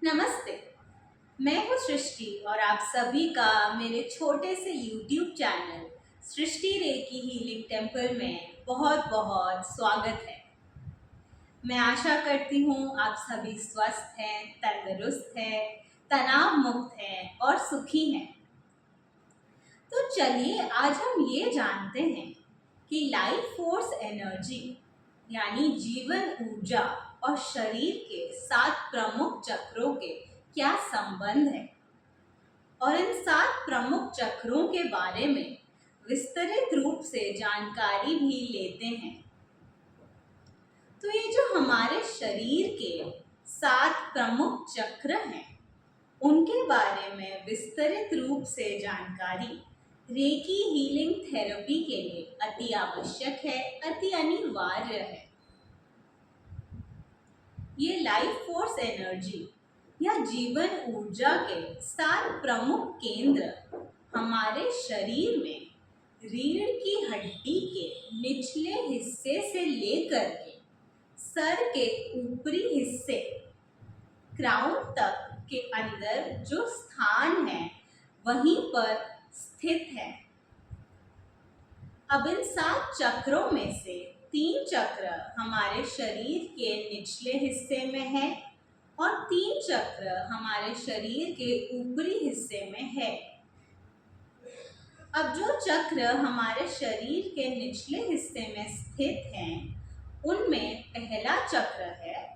नमस्ते। मैं हूँ सृष्टि और आप सभी का मेरे छोटे से YouTube चैनल सृष्टि रेकी हीलिंग टेम्पल में बहुत बहुत स्वागत है। मैं आशा करती हूँ आप सभी स्वस्थ हैं, तंदुरुस्त हैं, तनाव मुक्त हैं और सुखी हैं। तो चलिए आज हम ये जानते हैं कि लाइफ फोर्स एनर्जी यानी जीवन ऊर्जा और शरीर के 7 प्रमुख चक्रों के क्या संबंध है और इन 7 प्रमुख चक्रों के बारे में विस्तृत रूप से जानकारी भी लेते हैं। तो ये जो हमारे शरीर के 7 प्रमुख चक्र हैं उनके बारे में विस्तृत रूप से जानकारी रेकी हीलिंग थेरेपी के लिए अति आवश्यक है, अति अनिवार्य है। ये लाइफ फोर्स एनर्जी या जीवन ऊर्जा के 7 प्रमुख केंद्र हमारे शरीर में रीढ़ की हड्डी के निचले हिस्से से लेकर के सर के ऊपरी हिस्से क्राउन तक के अंदर जो स्थान है वहीं पर स्थित है। अब इन 7 चक्रों में से 3 चक्र हमारे शरीर के निचले हिस्से में है और 3 चक्र हमारे शरीर के ऊपरी हिस्से में है। अब जो चक्र हमारे शरीर के निचले हिस्से में स्थित हैं, उनमें पहला चक्र है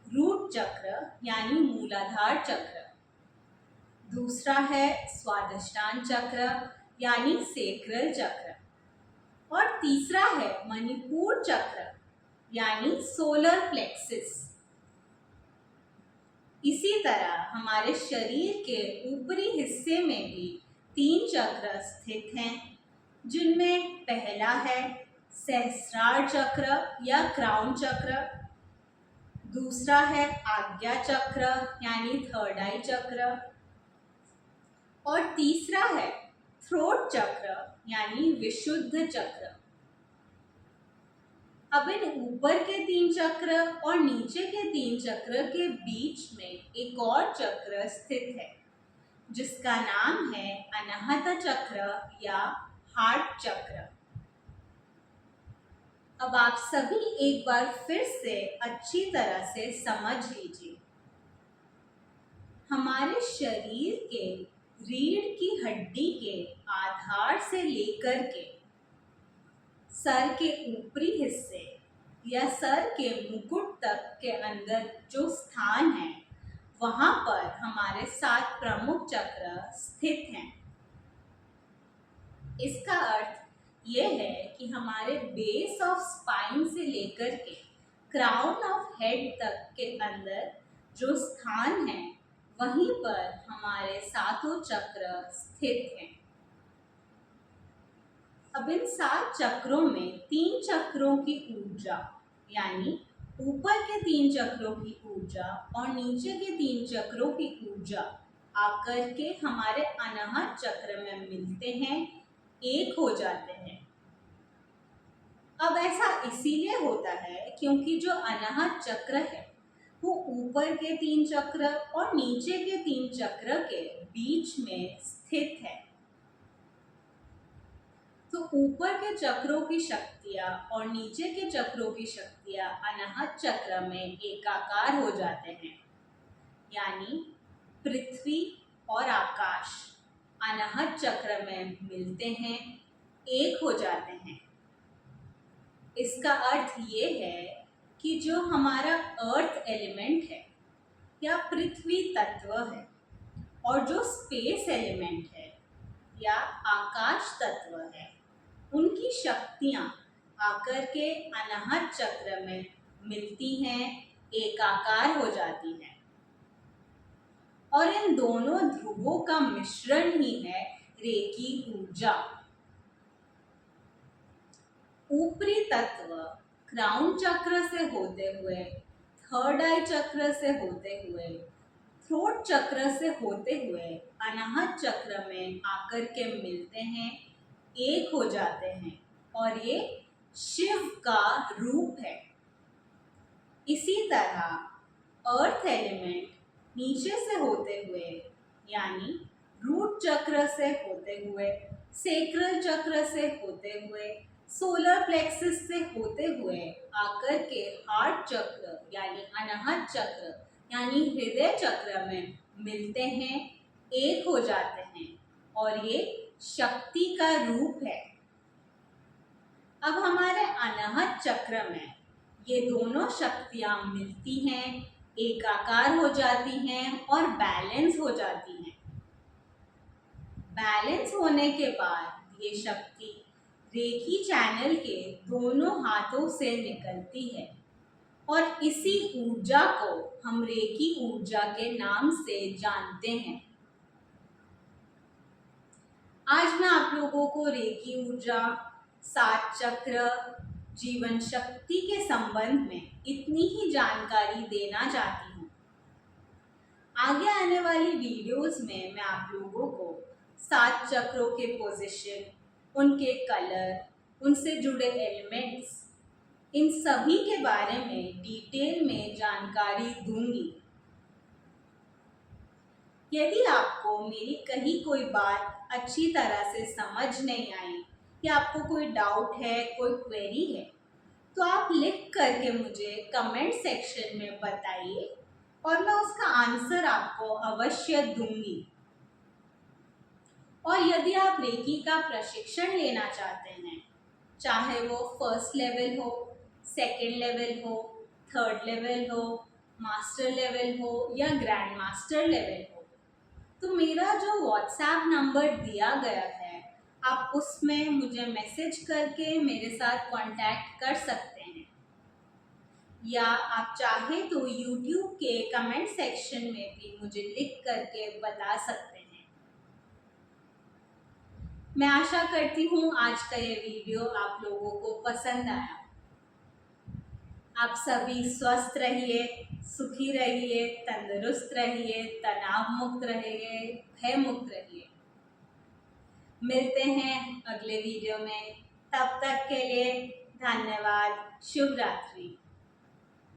रूट चक्र यानी मूलाधार चक्र, दूसरा है स्वादिष्टान चक्र यानी सेक्रल चक्र और तीसरा है मणिपुर चक्र यानी सोलर प्लेक्सिस। इसी तरह हमारे शरीर के ऊपरी हिस्से में भी 3 चक्र स्थित हैं, जिनमें पहला है सहस्रार चक्र या क्राउन चक्र, दूसरा है आज्ञा चक्र यानी थर्ड आई चक्र और तीसरा है थ्रोट चक्र यानी विशुद्ध चक्र। अब इन ऊपर के 3 चक्र और नीचे के 3 चक्र के बीच में एक और चक्र स्थित है जिसका नाम है अनाहत चक्र या हार्ट चक्र। अब आप सभी एक बार फिर से अच्छी तरह से समझ लीजिए। हमारे शरीर के रीढ़ की हड्डी के आधार से लेकर के सर के ऊपरी हिस्से या सर के मुकुट तक के अंदर जो स्थान है वहां पर हमारे 7 प्रमुख चक्र स्थित हैं। इसका अर्थ यह है कि हमारे बेस ऑफ स्पाइन से लेकर के क्राउन ऑफ हेड तक के अंदर जो स्थान है वहीं पर हमारे 7 चक्र स्थित हैं। अब इन 7 चक्रों में 3 चक्रों की ऊर्जा यानी ऊपर के 3 चक्रों की ऊर्जा और नीचे के 3 चक्रों की ऊर्जा आकर के हमारे अनाहत चक्र में मिलते हैं, एक हो जाते हैं। अब ऐसा इसीलिए होता है क्योंकि जो अनाहत चक्र है वो ऊपर के 3 चक्र और नीचे के 3 चक्र के बीच में स्थित है। तो ऊपर के चक्रों की शक्तियाँ और नीचे के चक्रों की शक्तियाँ अनाहत चक्र में एकाकार हो जाते हैं, यानी पृथ्वी और आकाश अनाहत चक्र में मिलते हैं, एक हो जाते हैं। इसका अर्थ ये है कि जो हमारा अर्थ एलिमेंट है या पृथ्वी तत्व है और जो स्पेस एलिमेंट है या आकाश तत्व है, उनकी शक्तियाँ आकर के अनाहत चक्र में मिलती हैं, एकाकार हो जाती हैं और इन दोनों ध्रुवों का मिश्रण ही है रेकी ऊर्जा। ऊपरी तत्व क्राउन चक्र से होते हुए, थर्ड आई चक्र से होते हुए, थ्रोट चक्र से होते हुए अनाहत चक्र में आकर के मिलते हैं, एक हो जाते हैं और ये शिव का रूप है। इसी तरह अर्थ एलिमेंट नीचे से होते हुए यानी रूट चक्र से होते हुए, सेक्रल चक्र से होते हुए, सोलर प्लेक्सस से होते हुए आकर के हार्ट चक्र यानी अनाहत चक्र यानी हृदय चक्र में मिलते हैं, एक हो जाते हैं और ये शक्ति का रूप है। अब हमारे अनाहत चक्र में ये दोनों शक्तियां मिलती हैं, एकाकार हो जाती हैं और बैलेंस हो जाती हैं। बैलेंस होने के बाद ये शक्ति रेकी चैनल के दोनों हाथों से निकलती है और इसी ऊर्जा को हम रेकी ऊर्जा के नाम से जानते हैं। आज मैं आप लोगों को रेकी ऊर्जा, 7 चक्र, जीवन शक्ति के संबंध में इतनी ही जानकारी देना चाहती हूँ। आगे आने वाली वीडियोस में मैं आप लोगों को 7 चक्रों के पोजीशन, उनके कलर, उनसे जुड़े एलिमेंट्स, इन सभी के बारे में डिटेल में जानकारी दूंगी। यदि आपको मेरी कही कोई बात अच्छी तरह से समझ नहीं आई या आपको कोई डाउट है, कोई क्वेरी है, तो आप लिख करके मुझे कमेंट सेक्शन में बताइए और मैं उसका आंसर आपको अवश्य दूंगी। और यदि आप रेकी का प्रशिक्षण लेना चाहते हैं, चाहे वो फर्स्ट लेवल हो, सेकेंड लेवल हो, थर्ड लेवल हो, मास्टर लेवल हो या ग्रैंड मास्टर लेवल हो, तो मेरा जो व्हाट्सएप नंबर दिया गया है, आप उसमें मुझे मैसेज करके मेरे साथ कांटेक्ट कर सकते हैं या आप चाहे तो यूट्यूब के कमेंट सेक्शन में भी मुझे लिख करके बता सकते हैं। मैं आशा करती हूँ आज का ये वीडियो आप लोगों को पसंद आया। आप सभी स्वस्थ रहिए, सुखी रहिए, तंदुरुस्त रहिए, तनाव मुक्त रहिए, भय मुक्त रहिए। मिलते हैं अगले वीडियो में, तब तक के लिए धन्यवाद। शुभ रात्रि।